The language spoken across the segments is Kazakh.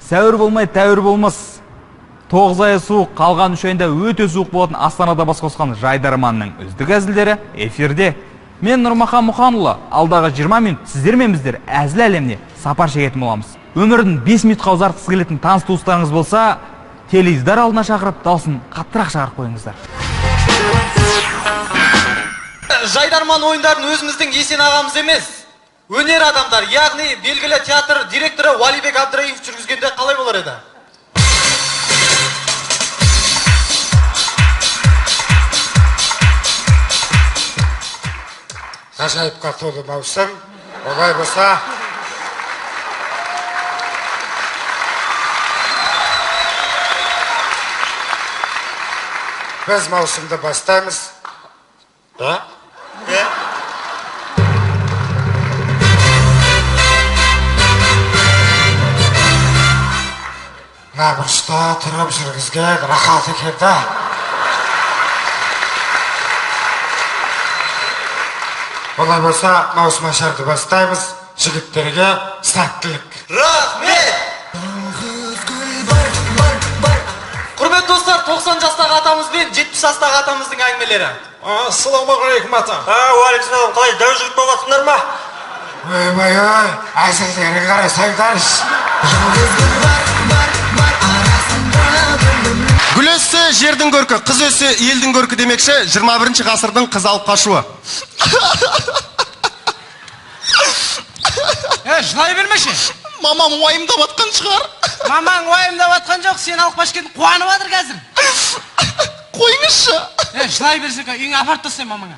Сәуір болмай тәуір болмас. 9 ай суық, қалған 3 айында өте суық болатын Астанада бас қосқан Жайдарманның үздік әзілдері эфирде. Мен Нұрмахан Мұханұлы, алдағы 20 минут сіздермен біздер әзіл әлеміне сапар шегетін боламыз. Өмірдің 5 минутқа ұзартқысы келетін таныс туыстарыңыз болса, теледидар алдына шақырып, даусын қаттырақ шақырып қойыңыздар. Жайдарман ойындарын өзіміздің Есен ағамыз емес, өнер адамдар, яғни белгілі театр директоры Уалибек Абдраимов жүргізгенде қалай болар еді? Ғажайыпқа толы маусым, олай болса, біз маусымды бастаймыз. Набұрышта тұрып жүргізген рахат екенді. Олай болса, маусым ашарды бастаймыз. Жігіттерге сәттілік. Рахмет! Құрметті достар, 90 жастағы атамыз бен 70 жастағы атамыздың әңгімелері. Ассаламағалейкум ата. Уалейкум, қалай дәу жігіт боласыңдар ма? Ой, әзілдері қарасаңдаршы. Гүл өссе жердің көркі, қыз өссе елдің көркі демекші 21 ғасырдың қыз алып қашуы. Жылай бермеші. Мамам уайымдап атқан шығар. Мамаң уайымдап атқан жоқ, сен алып қашкетін қуанып атыр қазір. Қойыңызшы. Жылай берсек, үйіңе апарып тастайын мамаңа.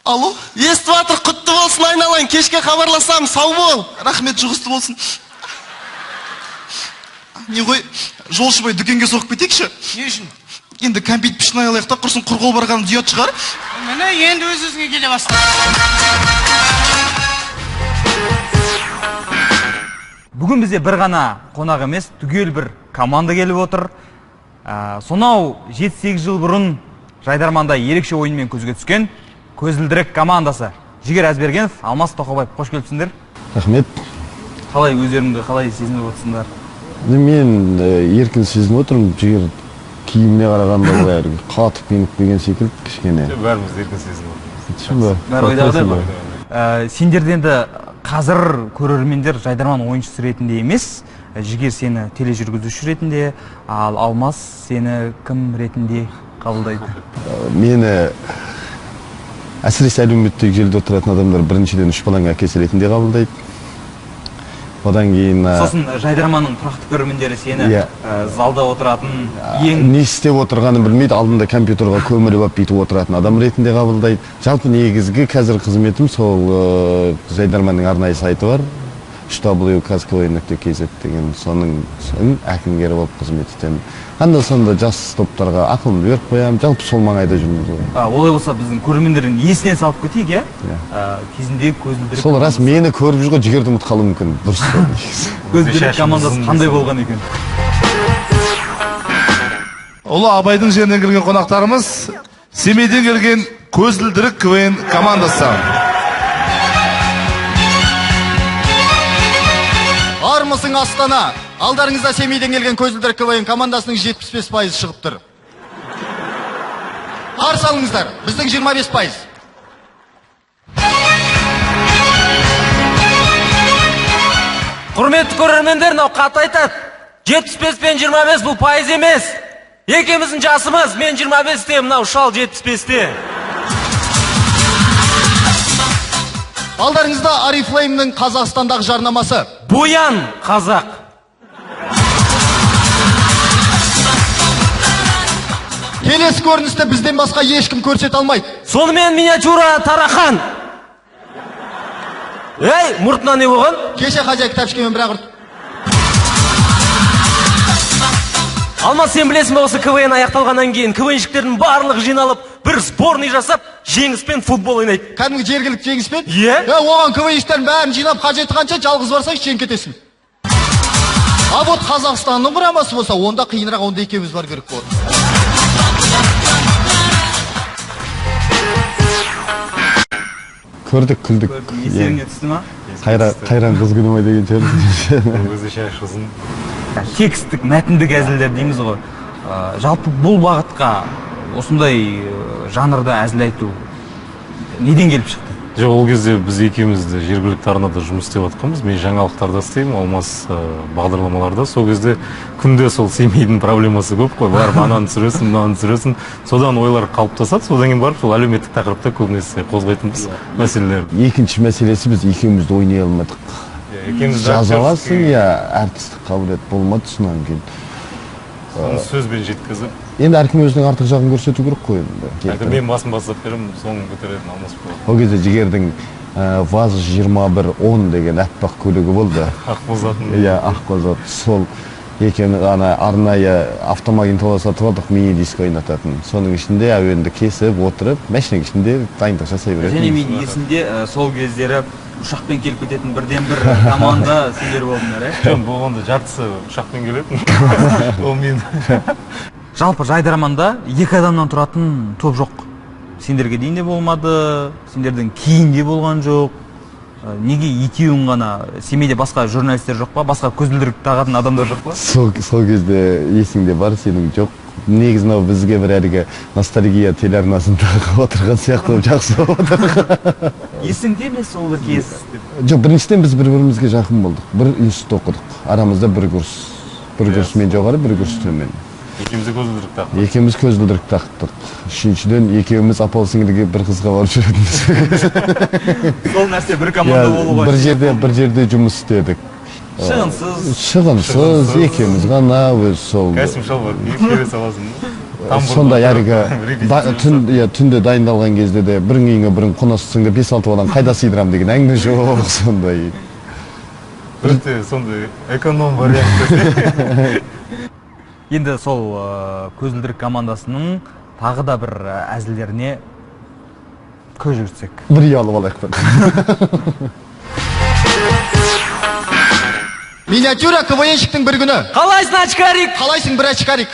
Алло, естіп атыр, құтты болсын айналайын, кешке хабарласам, сау бол. Рахмет, жұғысты болсын. Не ғой, жолшыбай дүкенге соғып кетейікші? Не үшін? Енді кәмпит пішін аяқтап құрсын құрғол барған диот шығар. Міне, енді өз-өзіңе келе басты. Бүгін бізде бір ғана қонақ емес, түгел бір команда келіп отыр. Сонау 7-8 жыл бұрын Жайдарманда ерекше ойынмен көзге түскен Көзілдірік командасы. Жігер Әзбергенов, Алмас Тоқабаев, қош келіпсіңдер. Рахмет. Қалай өздеріңді қалай сезініп отырсыңдар? Мен еркін сезініп отырмын. Жігер киіміне қарағанда қатып киініп келген секілді кішкене. Бәріміз еркін сезініп отырмыз. Бәрі ойдағыдай ма? Сендерді енді қазір көрермендер Жайдарман ойыншысы ретінде емес, Жігер сені тележүргізуші ретінде, ал Алмас сені кім ретінде қабылдайды? Мені әсіресе әлеуметтік желіде отыратын адамдар біріншіден үш баланың әкесі ретінде қабылдайды. Одан кейін сосын Жайдарманның тұрақты көрермендері сені залда отыратын не істеп отырғанын білмейді, алдында компьютерға көміліп алып бүйтіп отыратын адам ретінде қабылдайды. Жалпы негізгі қазір қызметім сол Жайдарманның арнайы сайты бар, www.kazkvn.kz деген, соның әкімгері болып қызмет етемін. Анда-санда жас топтарға ақылымды беріп қоямын, жалпы сол маңайда жүрміз. Олай болса біздің көрермендердің есіне салып кетейік, кезінде Көзілдірік. Сол рас, мені көріп жүрген Жігерді ұмытқалы мүмкін. Дұрыс. Көзілдірік командасы қандай болған екен? Ұлы Абайдың жерінен келген қонақтарымыз, Семейден келген Көзілдірік КВН командасы. Армысың Астана, алдарыңызда Семейден келген Көзілдірік КВН командасының 75% шығып тұр. Қарсы алыңыздар, біздің 25%. Құрметті көрермендер, мынау қат айтады. 75 пен 25 бұл пайыз емес. Екеміздің жасымыз, мен 25-те, мынау шал 75-те. Алдарыңызда Арифлеймнің Қазақстандағы жарнамасы. Буян қазақ. Келесі көріністі бізден басқа ешкім көрсете алмайды. Сонымен миниатюра Тарахан. Ей, мұртына не болған? Кеше хозяй кітапшкемен бірақ ұрды. Алмас, сен білесің бе, осы КВН аяқталғаннан кейін КВНшіктердің барлығы жиналып, бір сборный жасап, жеңіспен футбол ойнайды. Кәдімгі жергілікті жеңіспен? Иә. Оған КВНшіктердің бәрін жинап, қажеті қанша жалғыз барсаң жеңіп кетесің. А вот Қазақстанның құрамасы болса, онда қиынырақ, онда екеуміз бар керек болады. Көрдік, күлдік. Естеріңе түсті ма? Қайран қыз күні ма деген шығар. Өзінше ұзын. Текстік, мәтіндік әзілдер дейміз ғой. Жалпы бұл бағытқа осындай жанрда әзіл айту неден келіп шықты? Жоқ, ол кезде біз екеуміз де жергілікті арнада жұмыс істеп жатқанбыз. Мен жаңалықтарда істеймін, Алмас бағдарламаларда. Сол кезде күнде сол семейдің проблемасы көп қой. Барып ананы түсіресің, мынаны түсіресің. Содан ойлар қалыптасады. Содан кейін барып сол әлеуметтік тақырыпта көбінесе қозғайтынбыз мәселелер. Екінші мәселесі біз екеумізді ойнай алмадық. Жаза аласың, әртістік қабілет болмады, содан кейін. Сөзбен жеткізіп. Енді әркім өзінің артық жағын көрсету керек қой енді. Мен басын бастап беремін, соңын көтеретін Алмас болады. Ол кезде Жігердің ВАЗ-2110 деген аппақ көлігі болды. Ақбозатын. Иә, Ақбозат. Сол екеуміз арнайы автомагнитола сатып алдық, мини-диск ойнататын. Соның ішінде әуенді кесіп, отырып, машинаның ішінде дайындық жасай беретін. Және мен есімде сол кездері ұшақпен келіп кететін бірден бір команда сендер болдыңдар, Жоқ, болғанда жартысы ұшақпен келетін. Ол мен. Жалпы Жайдарманда екі адамнан тұратын топ жоқ. Сендерге дейін де болмады, сендердің кейін де болған жоқ. Неге екеуің ғана, семейде басқа журналистер жоқ па, басқа көзілдірік тағатын адамдар жоқ па? Сол кезде есіңде бар, сенің жоқ. Негізі бізге бір әріге ностальгия телеарнасында отырған сияқты жақсы отыр. Есіңде ме сол бір кез? Жоқ, біріншіден біз бір-бірімізге жақын болдық. Бір институт оқыдық. Арамызда бір курс. Бір курс мен жоғары, бір курс төмен. Екеуміз көзілдірік тақтық. Екеуміз көзілдірік тақтық. Үшіншіден екеуміз апалы-сіңліге бір қызға барып жүретінбіз. Сол нәрсе бір команда болуға. Бір жерде жұмыс істедік. Шығынсыз, екеуміз ғана өз сол. Кәсім шалбар, екеуі саласың. Сонда түнде дайындалған кезде де бірің үйіңе бірің қонасың да 5-6 баланы қайда сыйдырам деген әңгіме жоқ, сондай. Бірте сондай эконом вариант. Енді сол көзілдірік командасының тағы да бір әзілдеріне көз жүгіртсек. Бір үй алып алайық бір. Миниатюра КВНщиктің бір күні. Қалайсың, очкарик? Қалайсың, бір очкарик?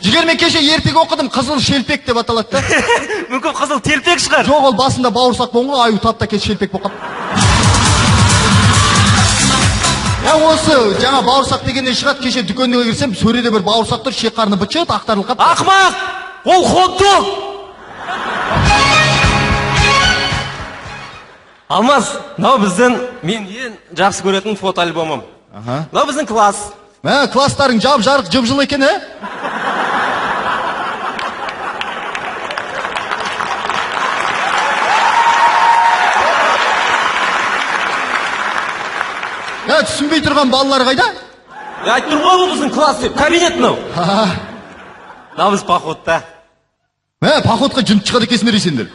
Жігер, мен кеше ертегі оқыдым, қызыл шелпек деп аталады да. Мүмкін қызыл телпек шығар. Жоқ, ол басында бауырсақ болған ғой, аю тапта кет шелпек болып қалды. Осы жаңа бауырсақ дегеннен шығады, кеше дүкенге кірсем, сөреде бір бауырсақ тұр, шек қарны быт-шыт, ақтарылып қалды. Ақымақ! Ол хот-дог! Алмаз, мынау біздің мен ең жақсы көретін фотоальбомым. Мынау біздің класс. Класстарың жап-жарық, жып-жылы екен, түсінбей тұрған балалар қайда? Айтып тұрмын ғой, бұл біздің класс деп, кабинет мынау. Мынау біз походта. Походқа жүнт шығады екенсіңдер сендер.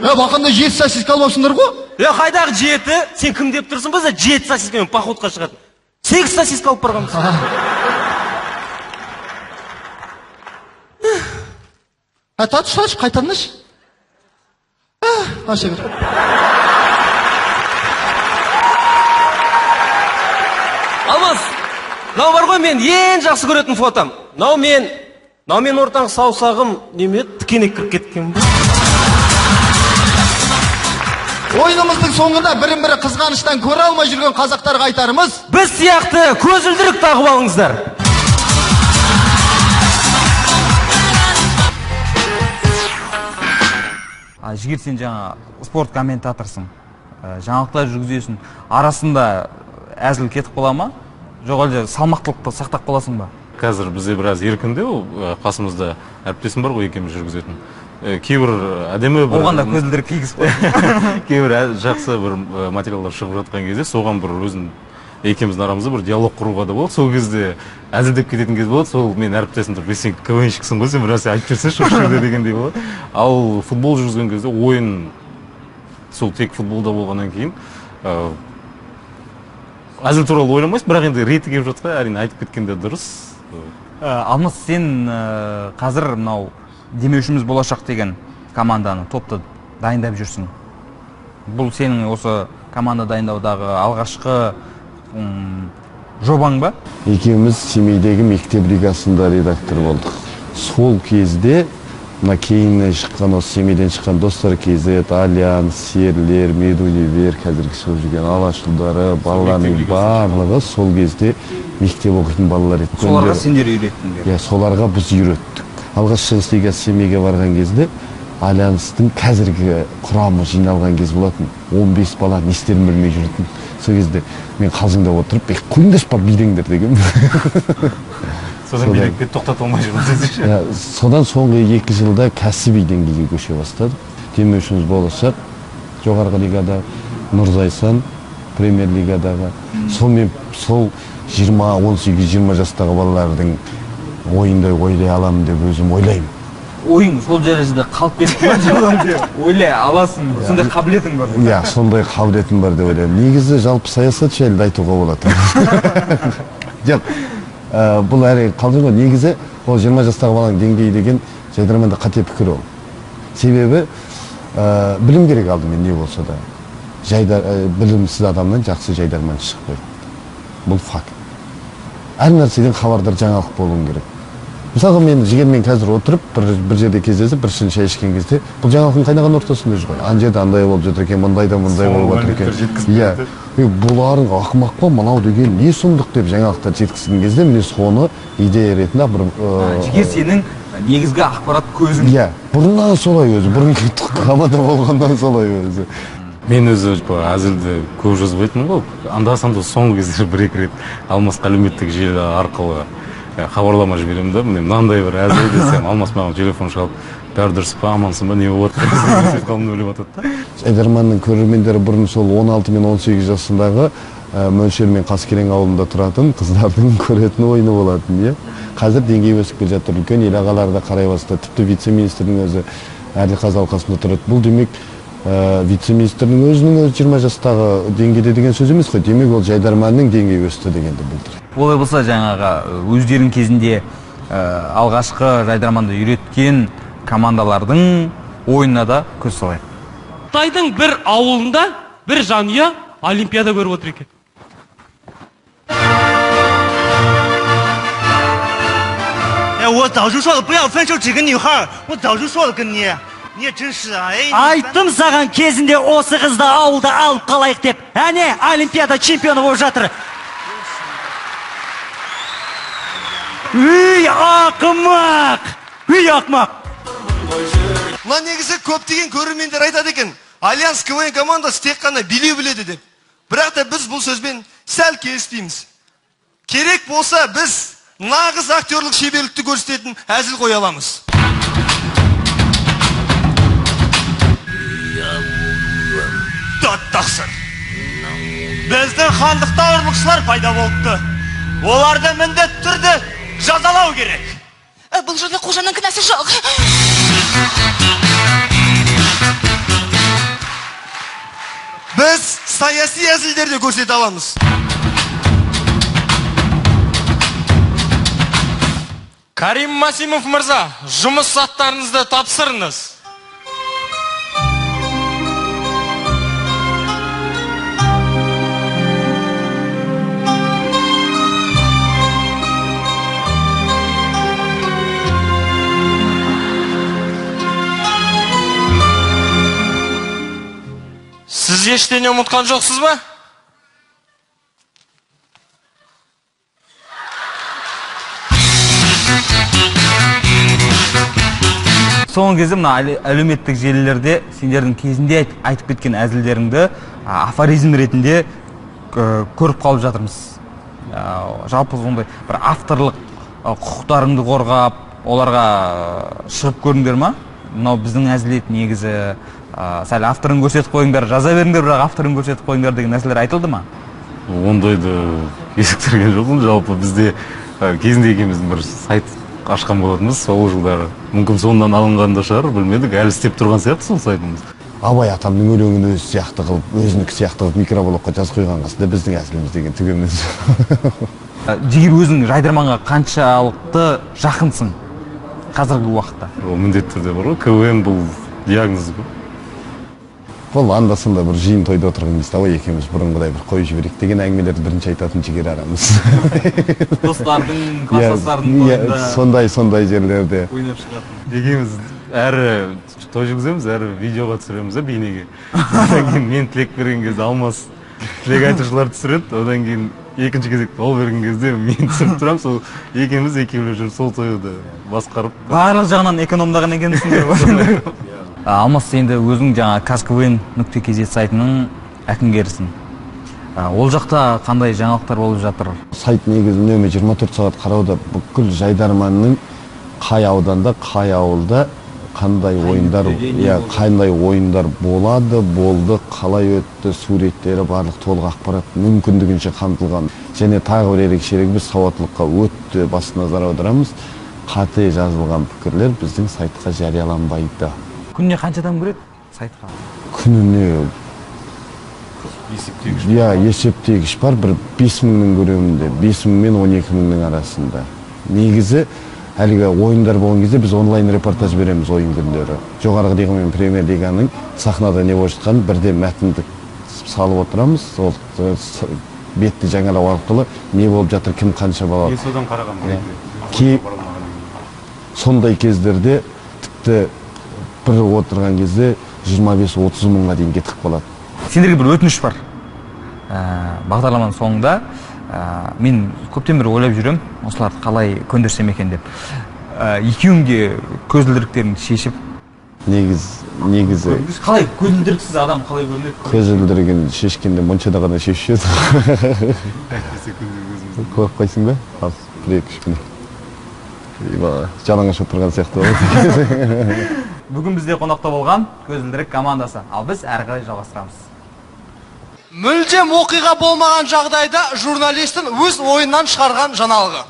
Бақанда 7 сосиска алып ғой? Қайдағы 7? Сен кім деп тұрсың, біз 7 сосискамен походқа шығады. 8 сосиска алып барғанбыз. Татыш, қайтарныш. Аша көр. Алмаз, мынау бар ғой мен ең жақсы көретін фотом. Мынау мен ортаң саусағым неме тікенек кіріп кеткен. Ойынымыздың соңында бірін-бірі қызғаныштан көре алмай жүрген қазақтарға айтарымыз: біз сияқты көзілдірік тағып алыңыздар. Жігер, сен жаңа спорт комментаторсың, жаңалықтар жүргізесің. Арасында әзіл кетіп қала ма? Жоқ, әлде салмақтылықты сақтап қаласың ба? Қазір бізде біраз еркінде, қасымызда әріптесім бар ғой, екеуміз жүргізетін. Кейбір әдемі бір... Оған да көзілдірік кигізіп қой. Кейбір жақсы бір материалдар шығып жатқан кезде, соған бір өзін екеуміздің арамызда бір диалог құруға да болады. Сол кезде әзілдеп кететін кез болады. Сол мен әріптесім тұрып, сен КВНщиксің ғой, сен бір нәрсе айтып жүрсеңші осы жерде дегендей болады. Ал футбол жүргізген кезде ойын сол тек футболда болғаннан кейін әзіл туралы ойламайсың, бірақ енді реті келіп жатса, әрине айтып кеткенде дұрыс. Алмас, сен қазір мынау демеушіміз болашақ деген команданы, топты дайындап жүрсің. Бұл сенің осы команда дайындаудағы алғашқы жобаң ба? Екеуміз Семейдегі мектеп лигасында редактор болдық. Сол кезде мына кейіннен шыққан, осы Семейден шыққан Достар КЗ, Альянс, Серлер, Медунивер, қазіргі шығып жүрген Алашұлдары, балалардың барлығы сол кезде мектеп оқитын балалар еді. Соларға сендер үйреттіңдер? Иә, соларға біз үйреттік. Алғаш Шығыс лигасы Семейге барған кезде Альянстың қазіргі құрамы жиналған кез болатын. 15 бала не істерін білмей жүретін. Сол кезде мен қалжыңдап отырып, қойыңдаршы па билеңдер деген. Содан билікке тоқтата алмай жүрмін. Содан соңғы 2 жылда кәсіби деңгейге көше бастадық. Демеушіміз болашақ, жоғарғы лигада Нұрзайсан, премьер лигадағы. Сонымен сол 18-20 жастағы балалардың ойындай ойлай аламын деп өзім ойлаймын. Ойың сол дәрежеде қалып кетті ма? Ойлай аласың, сондай қабілетің бар. Иә, сондай қабілетім бар деп ойлаймын. Негізі жалпы саясат жайлы айтуға болады. Жоқ, бұл әрине қалжың ғой. Негізі ол 20 жастағы баланың деңгейі деген Жайдарманда қате пікір ол. Себебі білім керек алдымен не болса да. Білімсіз адамнан жақсы Жайдарман шықпайды. Бұл факт. Әр нәрседен хабардар жаңалық болуың керек. Мысалға мен жігермен қазір отырып, бір жерде кездесіп, бір шай ішкен кезде, бұл жаңалықтың қайнаған ортасында жүр ғой. Ана жерде андай болып жатыр екен, мындай да мындай болып жатыр екен. Иә, бұларың ақымақ па, мынау деген не сұмдық деп жаңалықтар жеткізген кезде, мен соны идея ретінде бір жігер сенің негізгі ақпарат көзің. Иә, бұрыннан солай өзі, бұрын команда болғаннан солай өзі. Мен өзі әзілді көп жазбайтын ғой. Анда-санда соңғы кезде бір-екі рет Алмасқа әлеуметтік желі арқылы хабарлама жіберемін да, мынандай бір әзіл десем, Алмас маған телефон шалып, бәрі дұрыс па, амансың ба, не болып жатыр? Қалын өліп жатады да. Жайдарманның көрермендері бұрын сол 16 мен 18 жасындағы мөлшермен Қаскелең ауылында тұратын қыздардың көретін ойыны болатын, иә. Қазір деңгей өсіп келе жатыр, үлкен ел ағалары да қарай бастады. Тіпті вице-министрдің өзі Әділқазы алқасында тұрады. Бұл демек вице-министрдің өзінің 20 жастағы деңгейде деген сөз емес қой. Демек ол Жайдарманның деңгейі өсті дегенді білдіреді. Олай болса жаңағы өздерің кезінде алғашқы Жайдарманды үйреткен командалардың ойынына да көз салайық. Қытайдың бір ауылында бір жанұя олимпиада көріп отыр екен. Айттым саған кезінде осы қызды ауылда алып қалайық деп. Әне, олимпиада чемпионы болып жатыр. Үй ақымақ! Үй ақымақ! Мына негізі көптеген көрермендер айтады екен, Альянс КВН командасы тек қана билеу біледі деп. Бірақ та біз бұл сөзбен сәл келіспейміз. Керек болса біз нағыз актерлік шеберлікті көрсететін әзіл қоя аламыз. Тақсыр. Біздің хандықта ұрлықшылар пайда болыпты. Оларды міндетті түрде жазалау керек. Бұл жерде қожаның кінәсі жоқ. Біз саяси әзілдерді көрсете аламыз. Карим Масимов мырза, жұмыс саттарыңызды тапсырыңыз. Сіз ештеңе ұмытқан жоқсыз ба? Соңғы кезде мына әлеуметтік желілерде сендердің кезінде айтып кеткен әзілдеріңді афоризм ретінде көріп қалып жатырмыз. Жалпы сондай бір авторлық құқықтарыңды қорғап, оларға шығып көріңдер ма? Мынау біздің әзілет негізі сәл авторын көрсетіп қойыңдар, жаза беріңдер, бірақ авторын көрсетіп қойыңдар деген нәрселер айтылды ма? Ондайды естірген жоқпын. Жалпы бізде кезінде екеуміздің бір сайт ашқан болатынбыз сол жылдары. Мүмкін соңынан алынған да шығар, білмедік. Әлі істеп тұрған сияқты сол сайтымыз. Абай атамның өлеңін өзі сияқты қылып, өзінікі сияқты қылып микроблогқа жазып қойған қасында біздің әзіліміз деген түгеміз. Жігер өзің Жайдарманға қаншалықты жақынсың қазіргі уақытта? Ол міндетті түрде бар ғой, КВН бұл диагноз ғой. Бұл анда-санда бір жиын тойда отырған кезде ой екеуміз бұрынғыдай бір қойып жіберейік деген әңгімелерді бірінші айтатын жігер арамыз. Достардың, класстастардың бойында сондай жерлерде ойнап шығатын. Екеуміз әрі той жүргіземіз, әрі видеоға түсіреміз бейнеге. Одан кейін мен тілек берген кезде Алмас тілек айтушылар түсіреді, одан кейін екінші кезекте ол берген кезде мен түсіріп тұрамын, сол екеулер жүріп сол тойды басқарып. Барлық жағынан экономдаған екенсіңдер. Алмас, енді өзің жаңа kaskvn.kz сайтының әкімгерісің. Ол жақта қандай жаңалықтар болып жатыр? Сайт негізі үнемі 24 сағат қарауда бүкіл Жайдарманның қай ауданда, қай ауылда қандай ойындар болады, болды, қалай өтті, суреттері барлық толық ақпарат мүмкіндігінше қамтылған. Және тағы бір ерекшелігі біз сауаттылыққа өте басты назар аударамыз. Қате жазылған пікірлер біздің сайтқа жарияланбайды. Күніне қанша адам кіреді сайтқа? Күніне есептегіш бар, бір 5.000-нің көлемінде, 5.000 мен 12.000-нің арасында. Негізі әлгі ойындар болған кезде біз онлайн репортаж береміз ойын күндері. Жоғарғы лига мен премьер лиганың сахнада не болып жатқанын бірден мәтінді салып отырамыз. Сол бетті жаңалау арқылы не болып жатыр, кім қанша балады. Содан қараған. Сондай кездерде тіпті бір отырған кезде 25-30 мыңға дейін кетіп қалады. Сендерге бір өтініш бар. Бағдарламаның соңында мен көптен бері ойлап жүрем, осыларды қалай көндірсем екен деп. Екеуіңде көзілдіріктерін шешіп. Негізі. Қалай көзілдіріксіз адам қалай көрінеді? Көзілдірігін шешкенде мұншада ғана шешеді. Көріп қайсың ба? Ал, бір-екі үш күн. Жалаңаш отырған сияқты болады. Бүгін бізде қонақта болған көзілдірік командасы. Ал біз әрі қарай жалғастырамыз. Мүлдем оқиға болмаған жағдайда журналистің өз ойынан шығарған жаңалығы.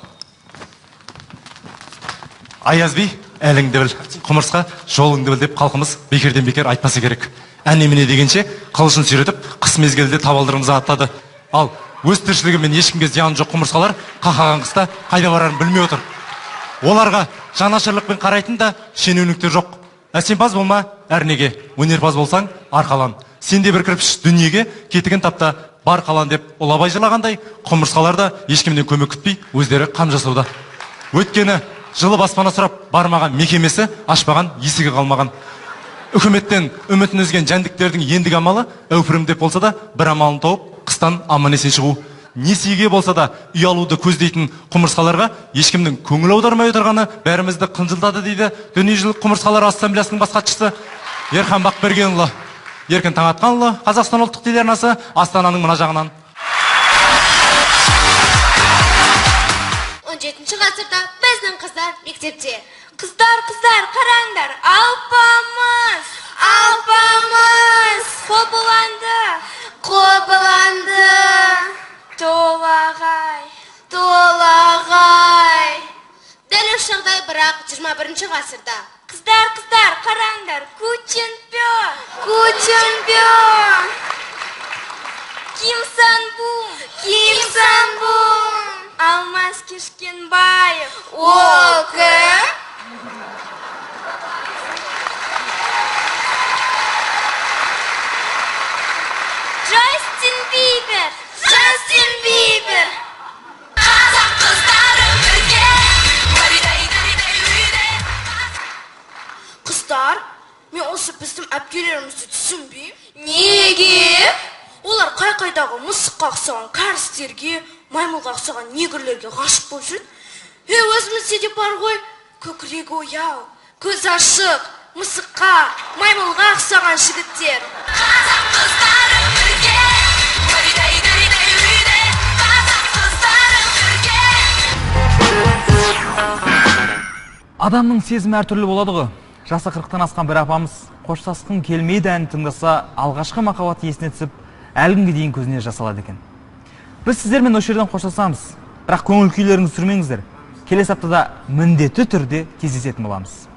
Аязби, әліңді біл, құмырсқа жолыңды біл деп халқымыз бекерден бекер айтпасы керек. Әне-міне дегенше қылышын сүйретіп, қыс мезгілде табалдырығымызды аттады. Ал өз тіршілігімен ешкімге зияны жоқ құмырсқалар қақаған қыста қайда барарын білмей отыр. Оларға жанашырлықпен қарайтын да шенеуніктер жоқ. Әсемпаз болма, әрнеге, өнерпаз болсаң, арқалан. Сенде бір кірпіш дүниеге кетігін тапта, бар қалан деп Ұлабай жырлағандай, құмырсқалар да ешкімнен көмек күтпей, өздері қам жасауда. Өткені жылы баспана сұрап бармаған мекемесі, ашпаған есігі қалмаған. Үкіметтен үмітін үзген жәндіктердің ендігі амалы, әупірім деп болса да, бір амалын тауып, қыстан аман есен шығу. Несиеге болса да үй алуды көздейтін құмырсқаларға ешкімнің көңіл аудармай отырғаны бәрімізді қынжылтады дейді Дүниежүзілік құмырсқалар ассамблеясының бас хатшысы Ерхан Бақбергенұлы. Еркін Таңатқанұлы, Қазақстан ұлттық телеарнасы, Астананың мына жағынан. 17 ғасырда біздің қыздар мектепте. Қыздар, қараңдар, алпамыз, қобыланды. Толағай. Дәл осы жағдай бірақ 21 ғасырда. Қыздар, қараңдар, Кученпё. Ким Санбум. Алмаз Кешкенбаев. Ол кім? Джастин Бибер. Қазақ қыздары бірге. Қыздар, мен осы біздің әпкелерімізді түсінбеймін. Неге? Олар қай-қайдағы мысыққа ұқсаған кәрістерге, маймылға ұқсаған негрлерге ғашық болып жүрді. Өзімізде де бар ғой, көкірегі ояу, көз ашық, мысыққа, маймылға ұқсаған жігіттер. Қазақ қыздары бірге. Адамның сезімі әртүрлі болады ғой. Жасы 40-тан асқан бір апамыз қоштасқың келмейді әнін тыңдаса, алғашқы махаббаты есіне түсіп, әлі күнге дейін көзіне жас алады екен. Біз сіздермен осы жерден қоштасамыз, бірақ көңіл күйлеріңізді сүрмеңіздер. Келесі аптада міндетті түрде кездесетін боламыз.